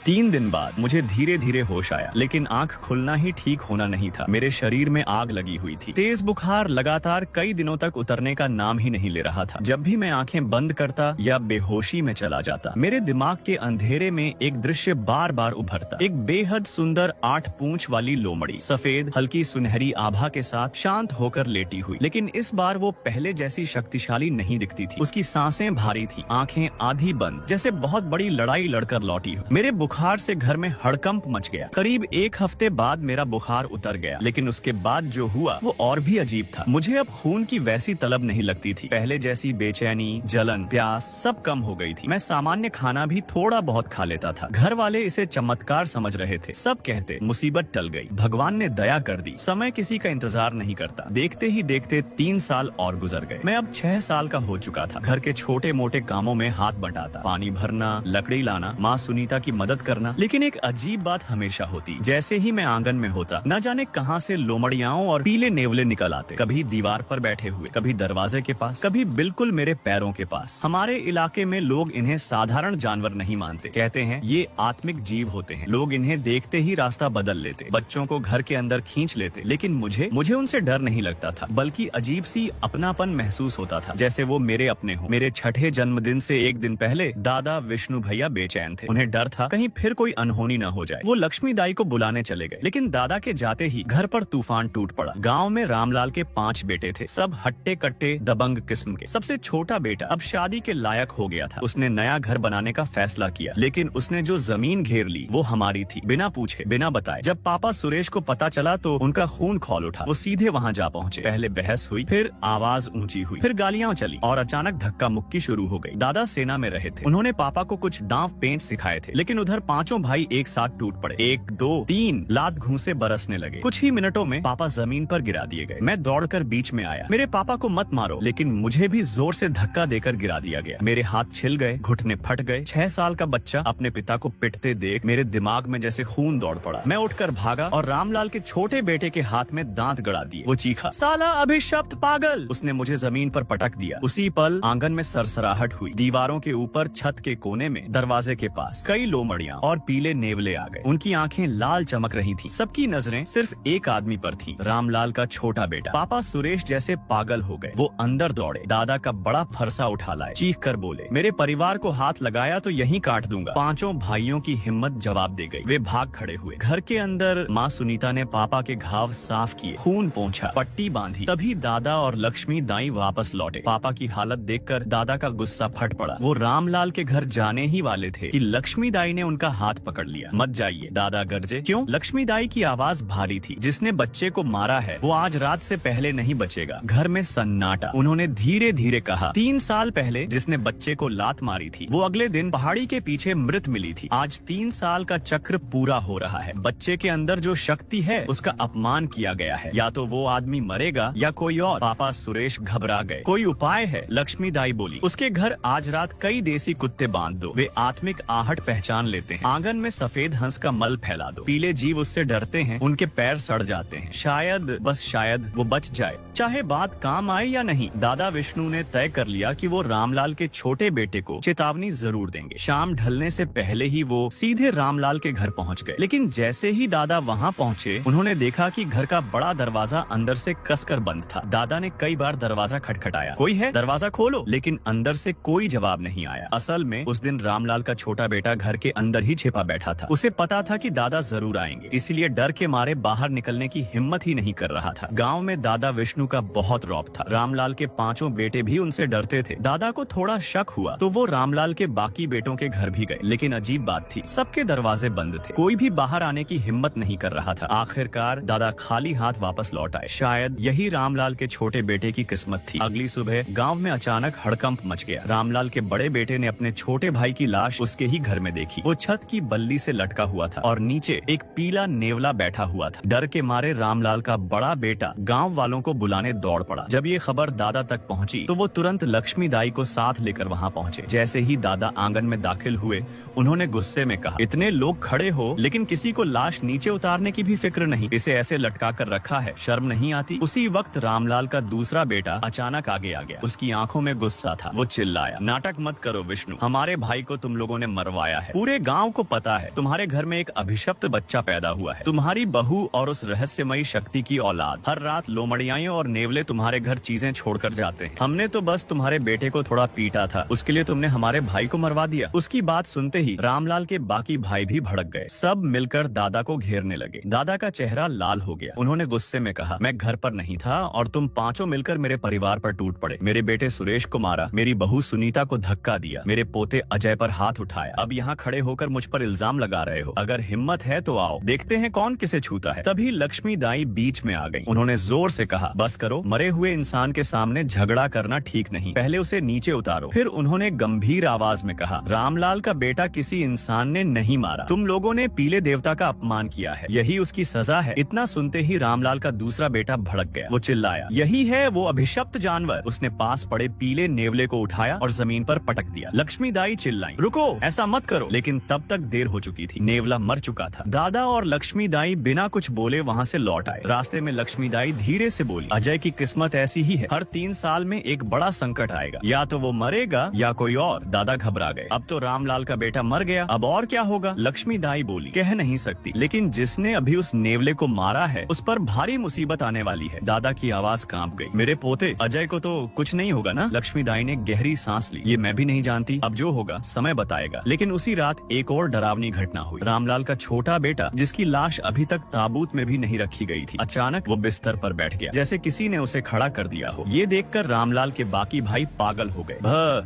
3 दिन बाद मुझे धीरे धीरे होश आया, लेकिन आंख खुलना ही ठीक होना नहीं था। मेरे शरीर में आग लगी हुई थी। तेज बुखार लगातार कई दिनों तक उतरने का नाम ही नहीं ले रहा था। जब भी मैं आंखें बंद करता या बेहोशी में चला जाता, मेरे दिमाग के अंधेरे में एक दृश्य बार बार उभरता। एक बेहद सुंदर 8 पूंछ वाली लोमड़ी, सफेद हल्की सुनहरी आभा के साथ शांत होकर लेटी हुई। लेकिन इस बार वो पहले जैसी शक्तिशाली नहीं दिखती थी। उसकी सांसें भारी थी, आंखें आधी बंद, जैसे बहुत बड़ी लड़ाई लड़कर लौटी हो। मेरे बुखार से घर में हड़कंप मच गया। करीब 1 हफ्ते बाद मेरा बुखार उतर गया, लेकिन उसके बाद जो हुआ वो और भी अजीब था। मुझे अब खून की वैसी तलब नहीं लगती थी। पहले जैसी बेचैनी, जलन, प्यास सब कम हो गई थी। मैं सामान्य खाना भी थोड़ा बहुत खा लेता था। घर वाले इसे चमत्कार समझ रहे थे। सब कहते मुसीबत टल गई, भगवान ने दया कर दी। समय किसी का इंतजार नहीं करता। देखते ही देखते 3 साल और गुजर गए। मैं अब 6 साल का हो चुका था। घर के छोटे मोटे कामों में हाथ बटाता, पानी भरना, लकड़ी लाना, माँ सुनीता की मदद करना। लेकिन एक अजीब बात हमेशा होती, जैसे ही मैं आंगन में होता, न जाने कहां से लोमड़ियाओं और पीले नेवले निकल आते। कभी दीवार पर बैठे हुए, कभी दरवाजे के पास, कभी बिल्कुल मेरे पैरों के पास। हमारे इलाके में लोग इन्हें साधारण जानवर नहीं मानते। कहते हैं ये आत्मिक जीव होते हैं। लोग इन्हें देखते ही रास्ता बदल लेते, बच्चों को घर के अंदर खींच लेते। लेकिन मुझे उनसे डर नहीं लगता था, बल्कि अजीब सी अपनापन महसूस होता था, जैसे वो मेरे अपने हो। मेरे छठे जन्मदिन से 1 दिन पहले दादा विष्णु भैया बेचैन थे। उन्हें डर था कहीं फिर कोई अनहोनी न हो जाए। वो लक्ष्मी दाई को बुलाने चले गए, लेकिन दादा के जाते ही घर पर तूफान टूट पड़ा। गांव में रामलाल के 5 बेटे थे, सब हट्टे कट्टे दबंग किस्म के। सबसे छोटा बेटा अब शादी के लायक हो गया था। उसने नया घर बनाने का फैसला किया, लेकिन उसने जो जमीन घेर ली वो हमारी थी, बिना पूछे बिना बताए। जब पापा सुरेश को पता चला तो उनका खून खौल उठा। वो सीधे वहाँ जा पहुँचे। पहले बहस हुई, फिर आवाज ऊंची हुई, फिर गालियां चली और अचानक धक्का मुक्की शुरू हो गई। दादा सेना में रहे थे, उन्होंने पापा को कुछ दांव पेंच सिखाए थे, लेकिन उधर 5 भाई एक साथ टूट पड़े। 1 2 3 लात घूंसे बरसने लगे। कुछ ही मिनटों में पापा जमीन पर गिरा दिए गए। मैं दौड़कर बीच में आया। मेरे पापा को मत मारो, लेकिन मुझे भी जोर से धक्का देकर गिरा दिया गया। मेरे हाथ छिल गए, घुटने फट गए। 6 साल का बच्चा अपने पिता को पिटते देख मेरे दिमाग में जैसे खून दौड़ पड़ा। मैं उठकर भागा और रामलाल के छोटे बेटे के हाथ में दांत गड़ा दिए। वो चीखा, साला अभिशप्त पागल। उसने मुझे जमीन पर पटक दिया। उसी पल आंगन में सरसराहट हुई। दीवारों के ऊपर, छत के कोने में, दरवाजे के पास कई लोमड़ियां और पीले नेवले आ गए। उनकी आंखें लाल चमक रही थीं। सबकी नजरें सिर्फ एक आदमी पर थीं, रामलाल का छोटा बेटा। पापा सुरेश जैसे पागल हो गए। वो अंदर दौड़े, दादा का बड़ा फरसा उठा लाए, चीख कर बोले, मेरे परिवार को हाथ लगाया तो यहीं काट दूंगा। 5 भाइयों की हिम्मत जवाब दे गई। वे भाग खड़े हुए। घर के अंदर माँ सुनीता ने पापा के घाव साफ किए, खून पोंछा, पट्टी बांधी। तभी दादा और लक्ष्मी दाई वापस लौटे। पापा की हालत देखकर दादा का गुस्सा फट पड़ा। वो रामलाल के घर जाने ही वाले थे कि लक्ष्मी दाई ने उनका हाथ पकड़ लिया। मत जाइए, दादा गरजे। क्यों? लक्ष्मी दाई की आवाज भारी थी। जिसने बच्चे को मारा है वो आज रात से पहले नहीं बचेगा। घर में सन्नाटा। उन्होंने धीरे धीरे कहा, 3 साल पहले जिसने बच्चे को लात मारी थी वो अगले दिन पहाड़ी के पीछे मृत मिली थी। आज 3 साल का चक्र पूरा हो रहा है। बच्चे के अंदर जो शक्ति है उसका अपमान किया गया है। या तो वो आदमी मरेगा या कोई और। पापा सुरेश घबरा गए। कोई उपाय है? लक्ष्मी दाई बोली। उसके घर आज रात कई देसी कुत्ते बांध दो, वे आत्मिक आहट पहचान लेते हैं। आंगन में सफेद हंस का मल फैला दो। पीले जीव उससे डरते हैं, उनके पैर सड़ जाते हैं। शायद, बस शायद वो बच जाए, चाहे बात काम आए या नहीं। दादा विष्णु ने तय कर लिया कि वो रामलाल के छोटे बेटे को चेतावनी जरूर देंगे। शाम ढलने से पहले ही वो सीधे रामलाल के घर पहुंच गए। लेकिन जैसे ही दादा वहां पहुंचे, उन्होंने देखा कि घर का बड़ा दरवाजा अंदर से कसकर बंद था। दादा ने कई बार दरवाजा खटखटाया, कोई है? दरवाजा खोलो। लेकिन अंदर से कोई जवाब नहीं आया। असल में उस दिन रामलाल का छोटा बेटा घर के अंदर ही छिपा बैठा था। उसे पता था कि दादा जरूर आएंगे, इसलिए डर के मारे बाहर निकलने की हिम्मत ही नहीं कर रहा था। गांव में दादा विष्णु का बहुत रौब था। रामलाल के 5 बेटे भी उनसे डरते थे। दादा को थोड़ा शक हुआ तो वो रामलाल के बाकी बेटों के घर भी गए। लेकिन अजीब बात थी, सबके दरवाजे बंद थे। कोई भी बाहर आने की हिम्मत नहीं कर रहा था। आखिरकार दादा खाली हाथ वापस लौट आए। शायद यही रामलाल के छोटे बेटे की किस्मत थी। अगली सुबह गांव में अचानक हड़कंप मच गया। रामलाल के बड़े बेटे ने अपने छोटे भाई की लाश उसके ही घर में देखी। वो छत की बल्ली से लटका हुआ था और नीचे एक पीला नेवला बैठा हुआ था। डर के मारे रामलाल का बड़ा बेटा गांव वालों को बुलाने दौड़ पड़ा। जब ये खबर दादा तक पहुंची तो वो तुरंत लक्ष्मी दाई को साथ लेकर वहां पहुंचे। जैसे ही दादा आंगन में दाखिल हुए, उन्होंने गुस्से में कहा, इतने लोग खड़े हो लेकिन किसी को लाश नीचे उतारने की भी फिक्र नहीं। इसे ऐसे लटका कर रखा है, शर्म नहीं आती? उसी वक्त रामलाल का दूसरा बेटा अचानक आगे आ गया। उसकी आंखों में गुस्सा था। वो चिल्लाया, नाटक मत करो विष्णु, हमारे भाई को तुम लोगों ने मरवाया है। पूरे गांव को पता है तुम्हारे घर में एक अभिशप्त बच्चा पैदा हुआ है, तुम्हारी बहू और उस रहस्यमयी शक्ति की औलाद। हर रात लोमड़ियाएं और नेवले तुम्हारे घर चीजें छोड़कर जाते हैं। हमने तो बस तुम्हारे बेटे को थोड़ा पीटा था, उसके लिए तुमने हमारे भाई को मरवा दिया। उसकी बात सुनते ही रामलाल के बाकी भाई भी भड़क गए। सब मिलकर दादा को घेरने लगे। दादा का चेहरा लाल हो गया। उन्होंने गुस्से में कहा, मैं घर पर नहीं था और तुम पांचों मिलकर मेरे परिवार पर टूट पड़े। मेरे बेटे सुरेश को मारा, मेरी बहू सुनीता को धक्का दिया, मेरे पोते अजय पर हाथ उठाया। अब यहाँ खड़े होकर मुझ पर इल्जाम लगा रहे हो। अगर हिम्मत है तो आओ, देखते हैं कौन किसे छूता है। तभी लक्ष्मी दाई बीच में आ गई। उन्होंने जोर से कहा, बस करो, मरे हुए इंसान के सामने झगड़ा करना ठीक नहीं, पहले उसे नीचे उतारो। फिर उन्होंने गंभीर आवाज में कहा, रामलाल का बेटा किसी इंसान ने नहीं मारा, तुम लोगों ने पीले देवता का अपमान किया है, यही उसकी सजा है। इतना सुनते ही रामलाल का दूसरा बेटा भड़क गया। वो चिल्लाया, यही है वो अभिशप्त जानवर। उसने पास पड़े पीले नेवले को उठाया और जमीन पर पटक दिया। लक्ष्मी दाई चिल्लाई, रुको, ऐसा मत करो। लेकिन तब तक देर हो चुकी थी, नेवला मर चुका था। दादा और लक्ष्मी दाई बिना कुछ बोले वहाँ से लौट आए। रास्ते में लक्ष्मी दाई धीरे से बोली, अजय की किस्मत ऐसी ही है, हर 3 साल में एक बड़ा संकट आएगा, या तो वो मरेगा या कोई और। दादा घबरा गए। अब तो रामलाल का बेटा मर गया, अब और क्या होगा? लक्ष्मी दाई बोली, कह नहीं सकती, लेकिन जिसने अभी उस नेवले को मारा है उस पर भारी मुसीबत आने वाली है। दादा की आवाज कांप गई। मेरे पोते अजय को तो कुछ नहीं होगा ना? लक्ष्मी दाई ने गहरी सांस ली। ये मैं भी नहीं जानती, अब जो होगा समय बताएगा। लेकिन उसी रात एक और डरावनी घटना हुई। रामलाल का छोटा बेटा, जिसकी लाश अभी तक ताबूत में भी नहीं रखी गई थी, अचानक वो बिस्तर पर बैठ गया, जैसे किसी ने उसे खड़ा कर दिया हो। ये देखकर रामलाल के बाकी भाई पागल हो गए।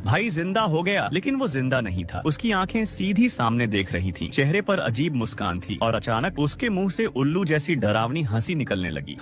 भाई जिंदा हो गया, लेकिन वो जिंदा नहीं था। उसकी आंखें सीधी सामने देख रही थी, चेहरे पर अजीब मुस्कान थी और अचानक उसके मुंह से उल्लू जैसी डरावनी हंसी निकलने लगी।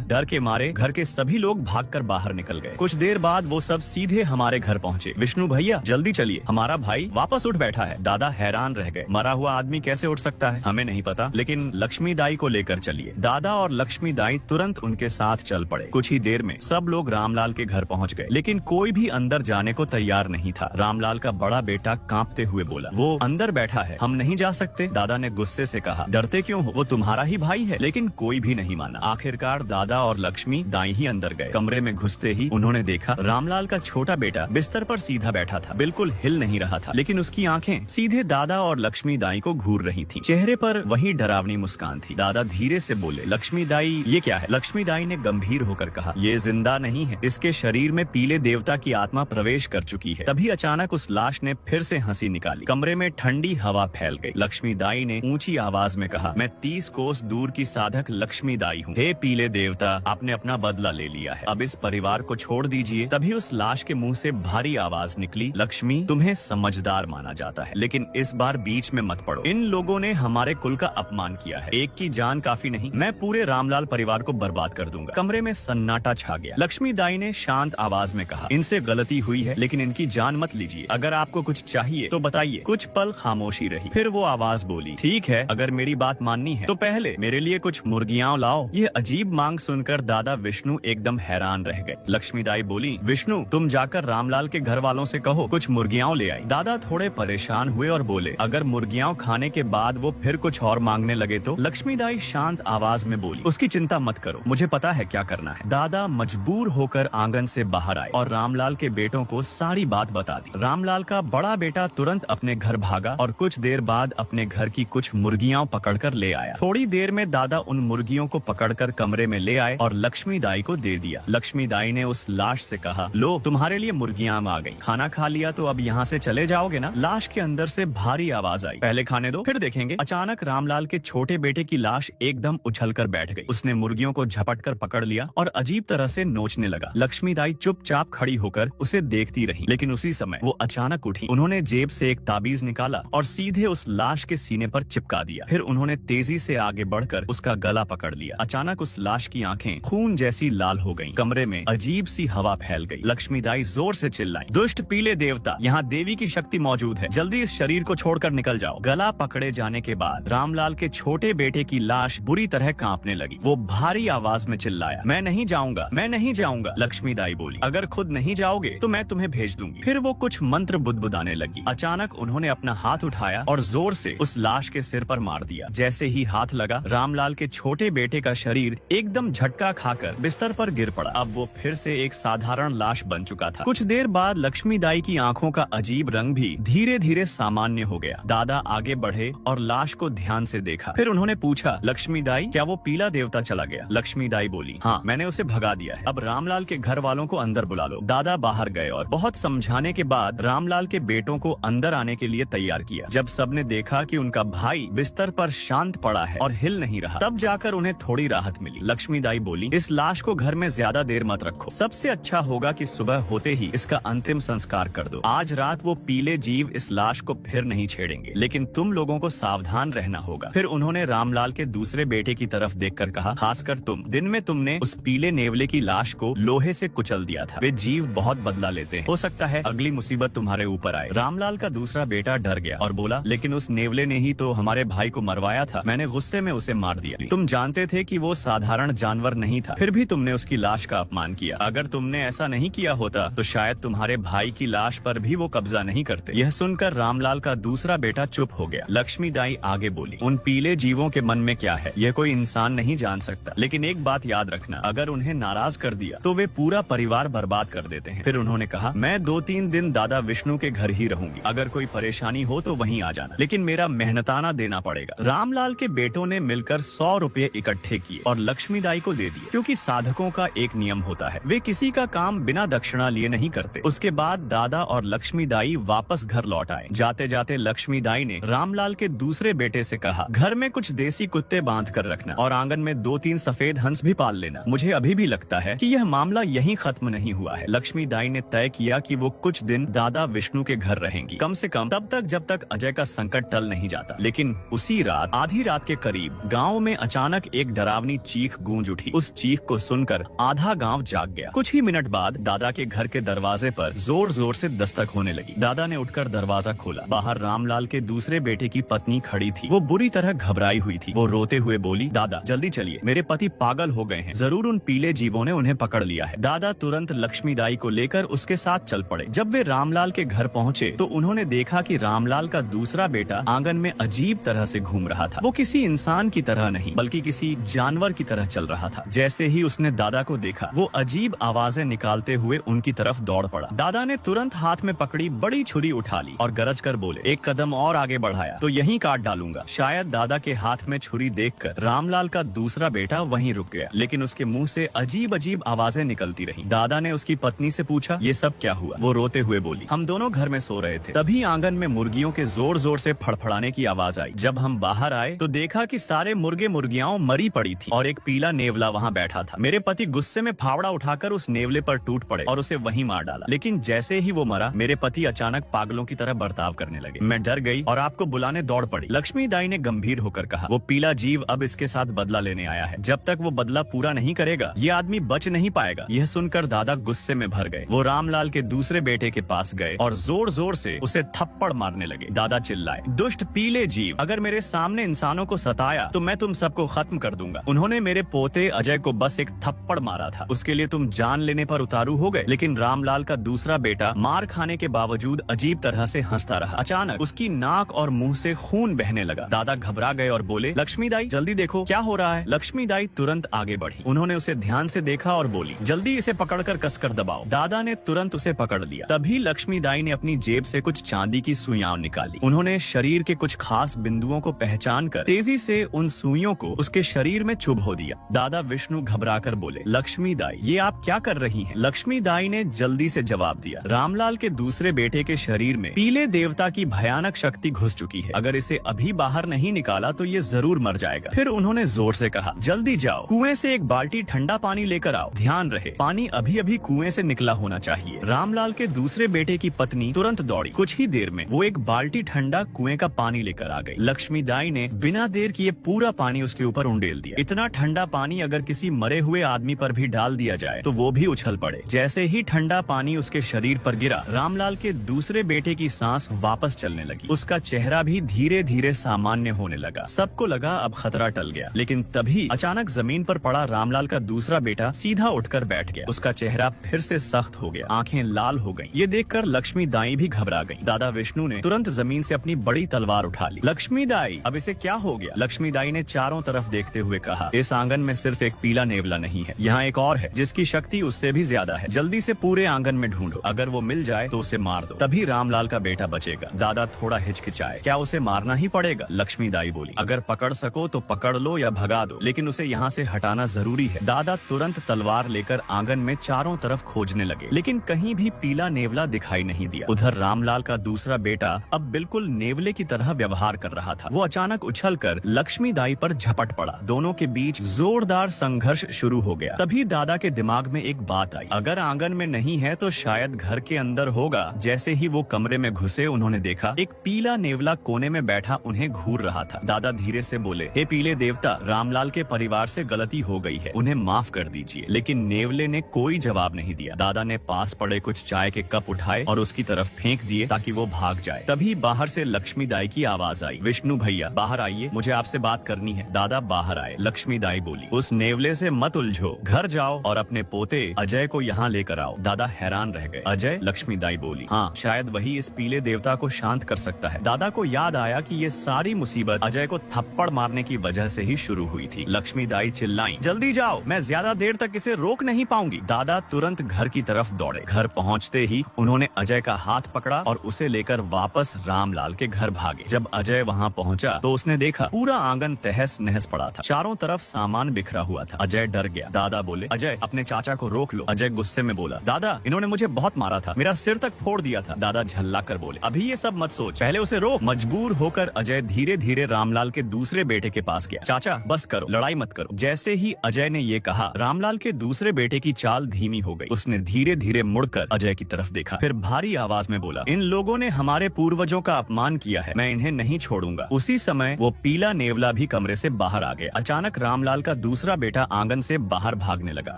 डर के मारे घर के सभी लोग भागकर बाहर निकल गए। कुछ देर बाद वो सब सीधे हमारे घर पहुँचे। विष्णु भैया जल्दी चलिए, हमारा भाई वापस उठ बैठा है। दादा हैरान रह गए। मरा हुआ आदमी कैसे उठ सकता है? हमें नहीं पता, लेकिन लक्ष्मी दाई को लेकर चलिए। दादा और लक्ष्मी दाई तुरंत उनके साथ चल पड़े। कुछ ही देर में सब लोग रामलाल के घर पहुंच गए, लेकिन कोई भी अंदर जाने को तैयार नहीं था। रामलाल का बड़ा बेटा कांपते हुए बोला, वो अंदर बैठा है, हम नहीं जा सकते। दादा ने गुस्से से कहा, डरते क्यों हो, वो तुम्हारा ही भाई है। लेकिन कोई भी नहीं माना। आखिरकार दादा और लक्ष्मी दाई ही अंदर गए। कमरे में घुसते ही उन्होंने देखा रामलाल का छोटा बेटा बिस्तर पर सीधा बैठा था, बिल्कुल हिल नहीं रहा था, लेकिन उसकी आंखें सीधे दादा और लक्ष्मी दाई को घूर रही थी। चेहरे पर वही डरावनी मुस्कान थी। दादा धीरे से बोले, लक्ष्मी दाई ये क्या है? लक्ष्मी दाई ने गंभीर होकर कहा, ये जिंदा नहीं है, इसके शरीर में पीले देवता की आत्मा प्रवेश कर चुकी है। तभी अचानक उस लाश ने फिर से हंसी निकाली। कमरे में ठंडी हवा फैल गई। लक्ष्मी दाई ने ऊंची आवाज में कहा, मैं 30 कोस दूर की साधक लक्ष्मी दाई हूँ। हे पीले देवता, आपने अपना बदला ले लिया है, अब इस परिवार को छोड़ दीजिए। तभी उस लाश के मुंह से भारी आवाज निकली, लक्ष्मी तुम्हें समझदार माना जाता है, लेकिन इस बार बीच में मत पड़ो। इन लोगों ने हमारे कुल का अपमान किया है, एक की जान काफी नहीं, मैं पूरे रामलाल परिवार को बर्बाद कर दूंगा। कमरे में सन्नाटा छा गया। लक्ष्मी दाई ने शांत आवाज में कहा, इनसे गलती हुई है, लेकिन इनकी जान मत लीजिए। अगर आपको कुछ चाहिए तो बताइए। कुछ पल खामोशी रही, फिर वो आवाज बोली, ठीक है, अगर मेरी बात माननी है तो पहले मेरे लिए कुछ मुर्गियां लाओ। ये अजीब मांग सुनकर दादा विष्णु एकदम हैरान रह गए। लक्ष्मी दाई बोली, विष्णु तुम जाकर रामलाल के घर वालों से कहो कुछ मुर्गियां ले आई। दादा थोड़े परेशान हुए और बोले, अगर मुर्गियां खाने के बाद वो फिर कुछ और मांगने लगे तो? लक्ष्मी दाई शांत आवाज में बोली, उसकी चिंता मत करो, मुझे पता है क्या करना है। दादा मजबूर होकर आंगन से बाहर आए और रामलाल के बेटों को सारी बात बता दी। रामलाल का बड़ा बेटा तुरंत अपने घर भागा और कुछ देर बाद अपने घर की कुछ मुर्गियां पकड़कर ले आया। थोड़ी देर में दादा उन मुर्गियों को पकड़कर कमरे में ले आए और लक्ष्मी दाई को दे दिया। लक्ष्मी दाई ने उस लाश से कहा, लो तुम्हारे लिए मुर्गियां आ गई, खाना खा लिया तो अब यहाँ से चले जाओगे ना? लाश के अंदर से भारी आवाज आई, पहले खाने दो फिर देखेंगे। अचानक रामलाल के छोटे बेटे की लाश एकदम उछलकर बैठ गई। उसने मुर्गियों को झपटकर पकड़ लिया और अजीब तरह से नोचने लगा। लक्ष्मी दाई चुपचाप खड़ी होकर उसे देखती रही, लेकिन उसी समय वो अचानक उठी। उन्होंने जेब से एक ताबीज निकाला और सीधे उस लाश के सीने पर चिपका दिया। फिर उन्होंने तेजी से आगे बढ़कर उसका गला पकड़ लिया। अचानक उस लाश की आंखें खून जैसी लाल हो गईं। कमरे में अजीब सी हवा फैल गई। लक्ष्मी दाई जोर से चिल्लाई, दुष्ट पीले देवता, यहाँ देवी की शक्ति मौजूद है, जल्दी इस शरीर को छोड़कर निकल जाओ। गला पकड़े जाने के बाद रामलाल के छोटे बेटे की लाश बुरी तरह कांपने लगी। वो भारी आवाज में चिल्लाया, मैं नहीं जाऊंगा, मैं नहीं जाऊंगा। लक्ष्मी दाई बोली, अगर खुद नहीं जाओगे तो मैं तुम्हें भेज दूंगी। फिर वो कुछ मंत्र बुदबुदाने लगी। अचानक उन्होंने अपना हाथ उठाया और जोर से उस लाश के सिर पर मार दिया। जैसे ही हाथ लगा, रामलाल के छोटे बेटे का शरीर एकदम झटका खाकर बिस्तर पर गिर पड़ा। अब वो फिर से एक साधारण लाश बन चुका था। कुछ देर बाद लक्ष्मी दाई की आंखों का अजीब रंग भी धीरे धीरे सामान्य हो गया। दादा आगे बढ़े और लाश को ध्यान से देखा। फिर उन्होंने पूछा, लक्ष्मी दाई, क्या वो पीला देवता चला गया? लक्ष्मी दाई बोली, हाँ, मैंने उसे भगा दिया है। अब रामलाल के घर वालों को अंदर बुला लो। दादा बाहर गए और बहुत समझाने के बाद रामलाल के बेटों को अंदर आने के लिए तैयार किया। जब सबने देखा कि उनका भाई बिस्तर पर शांत पड़ा है और हिल नहीं रहा, तब जाकर उन्हें थोड़ी राहत मिली। लक्ष्मी दाई बोली, इस लाश को घर में ज्यादा देर मत रखो। सबसे अच्छा होगा कि सुबह होते ही इसका अंतिम संस्कार कर दो। आज रात वो पीले जीव इस लाश को फिर नहीं छेड़ेंगे, लेकिन तुम लोगों को सावधान रहना होगा। फिर उन्होंने रामलाल के दूसरे बेटे की तरफ देखकर कहा, खासकर तुम, दिन में तुमने उस पीले नेवले की लाश को लोहे से कुचल दिया था। वे जीव बहुत बदला लेते हैं, हो सकता है अगली मुसीबत तुम्हारे ऊपर आए। रामलाल का दूसरा बेटा डर गया और बोला, लेकिन उस नेवले ने ही तो हमारे भाई को मरवाया था। मैंने गुस्से में उसे मार दिया। तुम जानते थे कि वो साधारण जानवर नहीं था, फिर भी तुमने उसकी लाश का अपमान किया। अगर तुमने ऐसा नहीं किया होता तो शायद तुम्हारे भाई की लाश पर भी वो कब्जा नहीं करते। यह सुनकर रामलाल का दूसरा बेटा चुप हो गया। लक्ष्मी दाई आगे बोली, उन पीले जीवों के मन में क्या है यह कोई इंसान नहीं जान सकता, लेकिन एक बात याद रखना, अगर उन्हें नाराज कर दिया तो वे पूरा परिवार बर्बाद कर देते हैं। फिर उन्होंने कहा, मैं 2-3 दिन दादा विष्णु के घर ही रहूंगी। अगर कोई परेशानी हो तो वहीं आ जाना, लेकिन मेरा मेहनताना देना पड़ेगा। रामलाल के बेटों ने मिलकर 100 रुपए इकट्ठे किए और लक्ष्मी दाई को दे दिए, क्योंकि साधकों का एक नियम होता है, वे किसी का काम बिना दक्षिणा लिए नहीं करते। उसके बाद दादा और लक्ष्मी दाई वापस घर लौट आए। जाते जाते लक्ष्मी दाई ने रामलाल के दूसरे बेटे से कहा, घर में कुछ देसी कुत्ते बांध कर रखना और आंगन में 2-3 सफेद हंस भी पाल लेना। मुझे अभी भी लगता है कि यह मामला यहीं खत्म नहीं हुआ है। लक्ष्मी दाई ने तय किया कि वो कुछ दिन दादा विष्णु के घर रहेंगी, कम से कम तब तक जब तक अजय का संकट टल नहीं जाता। लेकिन उसी रात आधी रात के करीब गाँव में अचानक एक डरावनी चीख गूंज उठी। उस चीख को सुनकर आधा गाँव जाग गया। कुछ ही मिनट बाद दादा के घर के दरवाजे पर जोर जोर से दस्तक होने लगी। दादा ने उठकर दरवाजा खोला। बाहर रामलाल के दूसरे बेटे की पत्नी खड़ी थी। वो बुरी तरह घबराई हुई थी। वो रोते हुए बोली, दादा जल्दी चलिए, मेरे पति पागल हो गए हैं, जरूर उन पीले जीवों ने उन्हें पकड़ लिया है। दादा तुरंत लक्ष्मी दाई को लेकर उसके साथ चल पड़े। जब वे रामलाल के घर पहुँचे तो उन्होंने देखा कि रामलाल का दूसरा बेटा आंगन में अजीब तरह से घूम रहा था। वो किसी इंसान की तरह नहीं बल्कि किसी जानवर की तरह चल रहा था। जैसे ही उसने दादा को देखा, वो अजीब आवाजें निकालते हुए उनकी तरफ दौड़ पड़ा। दादा ने तुरंत हाथ में पकड़ी बड़ी छुरी उठा ली और गरज कर बोले, एक कदम और आगे बढ़ाया तो यहीं काट डालूंगा। शायद दादा के हाथ में छुरी देखकर रामलाल का दूसरा बेटा वहीं रुक गया, लेकिन उसके मुंह से अजीब अजीब आवाजें निकलती रही। दादा ने उसकी पत्नी से पूछा, ये सब क्या हुआ? वो रोते हुए बोली, हम दोनों घर में सो रहे थे, तभी आंगन में मुर्गियों के जोर जोर से फड़फड़ाने की आवाज आई। जब हम बाहर आए तो देखा कि सारे मुर्गे मुर्गियाओं मरी पड़ी थी और एक पीला नेवला वहाँ बैठा था। मेरे पति गुस्से में फावड़ा उठाकर उस नेवले पर टूट पड़े और उसे वहीं मार डाला। लेकिन जैसे ही वो मरा, मेरे पति अचानक पागलों की तरह बर्ताव करने लगे। मैं डर गई और आपको बुलाने दौड़ पड़ी। लक्ष्मी दाई ने गंभीर होकर कहा, वो पीला जीव अब इसके साथ बदला लेने आया है। जब तक वो बदला पूरा नहीं करेगा, ये आदमी बच नहीं पाएगा। यह सुनकर दादा गुस्से में भर गए। वो रामलाल के दूसरे बेटे के पास गए और जोर जोर से उसे थप्पड़ मारने लगे। दादा चिल्लाए, दुष्ट पीले जीव, अगर मेरे सामने इंसानों को सताया तो मैं तुम सबको खत्म कर दूंगा। उन्होंने मेरे पोते अजय को बस एक थप्पड़ मारा था, उसके लिए तुम जान लेने पर उतारू हो गए। लेकिन रामलाल का दूसरा बेटा मार खाने के बावजूद अजीब तरह से हंसता रहा। अचानक उसकी नाक और मुंह से खून बहने लगा। दादा घबरा गए और बोले, लक्ष्मी दाई जल्दी देखो क्या हो रहा है। लक्ष्मी दाई तुरंत आगे बढ़ी। उन्होंने उसे ध्यान से देखा और बोली, जल्दी इसे पकड़कर कसकर दबाओ। दादा ने तुरंत उसे पकड़ लिया। तभी लक्ष्मी दाई ने अपनी जेब से कुछ चांदी की सुइयां निकाली। उन्होंने शरीर के कुछ खास बिंदुओं को पहचान कर तेजी से उन सुइयों को उसके शरीर में चुभो दिया। दादा विष्णु घबराकर बोले, लक्ष्मी दाई ये आप क्या कर रही हैं? लक्ष्मी दाई ने जल्दी से जवाब दिया, रामलाल के दूसरे बेटे के शरीर में पीले देवता की भयानक शक्ति घुस चुकी है। अगर इसे अभी बाहर नहीं निकाला तो ये जरूर मर जाएगा। फिर उन्होंने जोर से कहा, जल्दी जाओ, कुएं से एक बाल्टी ठंडा पानी लेकर आओ। ध्यान रहे पानी अभी अभी कुएं से निकला होना चाहिए। रामलाल के दूसरे बेटे की पत्नी तुरंत दौड़ी। कुछ ही देर में वो एक बाल्टी ठंडा कुएं का पानी लेकर आ गई। लक्ष्मी दाई ने बिना देर किए पूरा पानी उसके ऊपर उंडेल दिया। इतना ठंडा पानी अगर किसी मरे हुए आदमी पर भी डाल दिया जाए तो वो भी उछल पड़े। जैसे ही ठंडा पानी उसके शरीर पर गिरा, रामलाल के दूसरे बेटे की सांस वापस चलने लगी। उसका चेहरा भी धीरे धीरे सामान्य होने लगा। सबको लगा अब खतरा टल गया, लेकिन तभी अचानक जमीन पर पड़ा रामलाल का दूसरा बेटा सीधा उठकर बैठ गया। उसका चेहरा फिर से सख्त हो गया, आंखें लाल हो गईं। ये देखकर लक्ष्मी दाई भी घबरा गईं। दादा विष्णु ने तुरंत जमीन से अपनी बड़ी तलवार उठा ली। लक्ष्मी दाई अब इसे क्या हो गया? लक्ष्मी दाई ने चारों तरफ देखते हुए कहा, इस आंगन में सिर्फ एक पीला नेवला नहीं है, यहाँ एक और है जिसकी शक्ति उससे भी ज्यादा है। जल्दी से पूरे आंगन में ढूंढो, अगर वो मिल जाए तो उसे मार दो, तभी रामलाल का बेटा बचेगा। दादा दादा थोड़ा हिचकिचाए। क्या उसे मारना ही पड़ेगा? लक्ष्मी दाई बोली। अगर पकड़ सको तो पकड़ लो या भगा दो, लेकिन उसे यहाँ से हटाना जरूरी है। दादा तुरंत तलवार लेकर आंगन में चारों तरफ खोजने लगे, लेकिन कहीं भी पीला नेवला दिखाई नहीं दिया। उधर रामलाल का दूसरा बेटा अब बिल्कुल नेवले की तरह व्यवहार कर रहा था। वो अचानक उछलकर लक्ष्मी दाई पर झपट पड़ा। दोनों के बीच जोरदार संघर्ष शुरू हो गया। तभी दादा के दिमाग में एक बात आई, अगर आंगन में नहीं है तो शायद घर के अंदर होगा। जैसे ही वो कमरे में घुसे, उन्होंने देखा एक पीला नेवला कोने में बैठा उन्हें घूर रहा था। दादा धीरे से बोले, हे पीले देवता, रामलाल के परिवार से गलती हो गई है, उन्हें माफ कर दीजिए। लेकिन नेवले ने कोई जवाब नहीं दिया। दादा ने पास पड़े कुछ चाय के कप उठाए और उसकी तरफ फेंक दिए ताकि वो भाग जाए। तभी बाहर से लक्ष्मी दाई की आवाज आई, विष्णु भैया बाहर आइए, मुझे आपसे बात करनी है। दादा बाहर आए। लक्ष्मी दाई बोली, उस नेवले से मत उलझो, घर जाओ और अपने पोते अजय को यहाँ लेकर आओ। दादा हैरान रह गए। अजय? लक्ष्मी दाई बोली, हाँ, शायद वही इस पीले देवता को शांत कर सकता है। दादा को याद आया कि ये सारी मुसीबत अजय को थप्पड़ मारने की वजह से ही शुरू हुई थी। लक्ष्मी दाई चिल्लाई, जल्दी जाओ, मैं ज्यादा देर तक इसे रोक नहीं पाऊंगी। दादा तुरंत घर की तरफ दौड़े। घर पहुँचते ही उन्होंने अजय का हाथ पकड़ा और उसे लेकर वापस रामलाल के घर भागे। जब अजय वहाँ पहुँचा तो उसने देखा पूरा आंगन तहस नहस पड़ा था। चारों तरफ सामान बिखरा हुआ था। अजय डर गया। दादा बोले, अजय अपने चाचा को रोक लो। अजय गुस्से में बोला, दादा इन्होंने मुझे बहुत मारा था, मेरा सिर तक फोड़ दिया था। दादा झल्ला कर बोले, अभी ये सब मत सोच, पहले उसे रोक। मजबूर होकर अजय धीरे धीरे रामलाल के दूसरे बेटे के पास गया। चाचा बस करो, लड़ाई मत करो। जैसे ही अजय ने ये कहा, रामलाल के दूसरे बेटे की चाल धीमी हो गई। उसने धीरे धीरे मुड़कर अजय की तरफ देखा, फिर भारी आवाज में बोला, इन लोगों ने हमारे पूर्वजों का अपमान किया है, मैं इन्हें नहीं छोड़ूंगा। उसी समय वो पीला नेवला भी कमरे से बाहर आ गया। अचानक रामलाल का दूसरा बेटा आंगन से बाहर भागने लगा।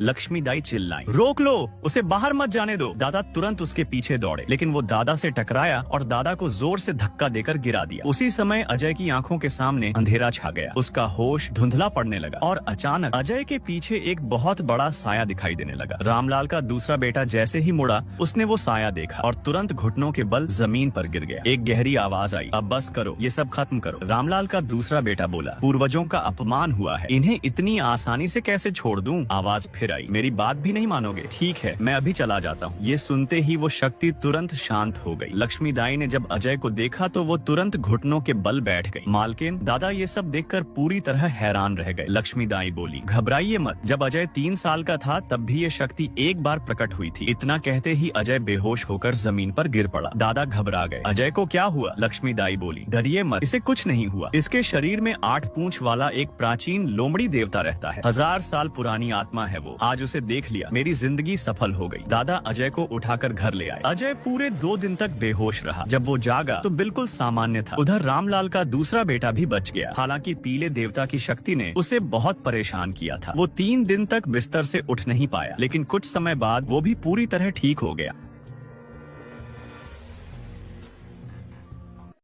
लक्ष्मी दाई चिल्लाई, रोक लो, उसे बाहर मत जाने दो। दादा तुरंत उसके पीछे दौड़े, लेकिन वो दादा से टकराया और दादा को जोर से धक्का देकर गिरा दिया। उसी समय अजय की आंखों के सामने अंधेरा छा गया। उसका होश धुंधला पड़ने लगा और अचानक अजय के पीछे एक बहुत बड़ा साया दिखाई देने लगा। रामलाल का दूसरा बेटा जैसे ही मुड़ा, उसने वो साया देखा और तुरंत घुटनों के बल जमीन पर गिर गया। एक गहरी आवाज आई, अब बस करो, ये सब खत्म करो। रामलाल का दूसरा बेटा बोला, पूर्वजों का अपमान हुआ है, इन्हें इतनी आसानी से कैसे छोड़ दूं? आवाज फिर आई, मेरी बात भी नहीं मानोगे? ठीक है, मैं अभी चला जाता हूँ। ये सुनते ही वो शक्ति तुरंत शांत हो गई। लक्ष्मी दाई ने जब अजय को देखा तो वो तुरंत घुटनों के बल बैठ गई। मालकिन, दादा ये सब देखकर पूरी तरह हैरान रह गए। लक्ष्मी दाई बोली, घबराइए मत, जब अजय 3 साल का था तब भी ये शक्ति एक बार प्रकट हुई थी। इतना कहते ही अजय बेहोश होकर जमीन पर गिर पड़ा। दादा घबरा गए। अजय को क्या हुआ? लक्ष्मी दाई बोली, डरिए मत, इसे कुछ नहीं हुआ। इसके शरीर में 8 पूंछ वाला एक प्राचीन लोमड़ी देवता रहता है, 1000 साल पुरानी आत्मा है वो। आज उसे देख लिया, मेरी जिंदगी सफल हो गई। दादा अजय को उठाकर घर ले आए। अजय पूरे 2 दिन तक बेहोश रहा। जब वो जागा तो बिल्कुल सामान्य था। उधर रामलाल का दूसरा बेटा भी बच गया। हालांकि पीले देवता की शक्ति ने उसे बहुत परेशान किया था। वो 3 दिन तक बिस्तर से उठ नहीं पाया, लेकिन कुछ समय बाद वो भी पूरी तरह ठीक हो गया।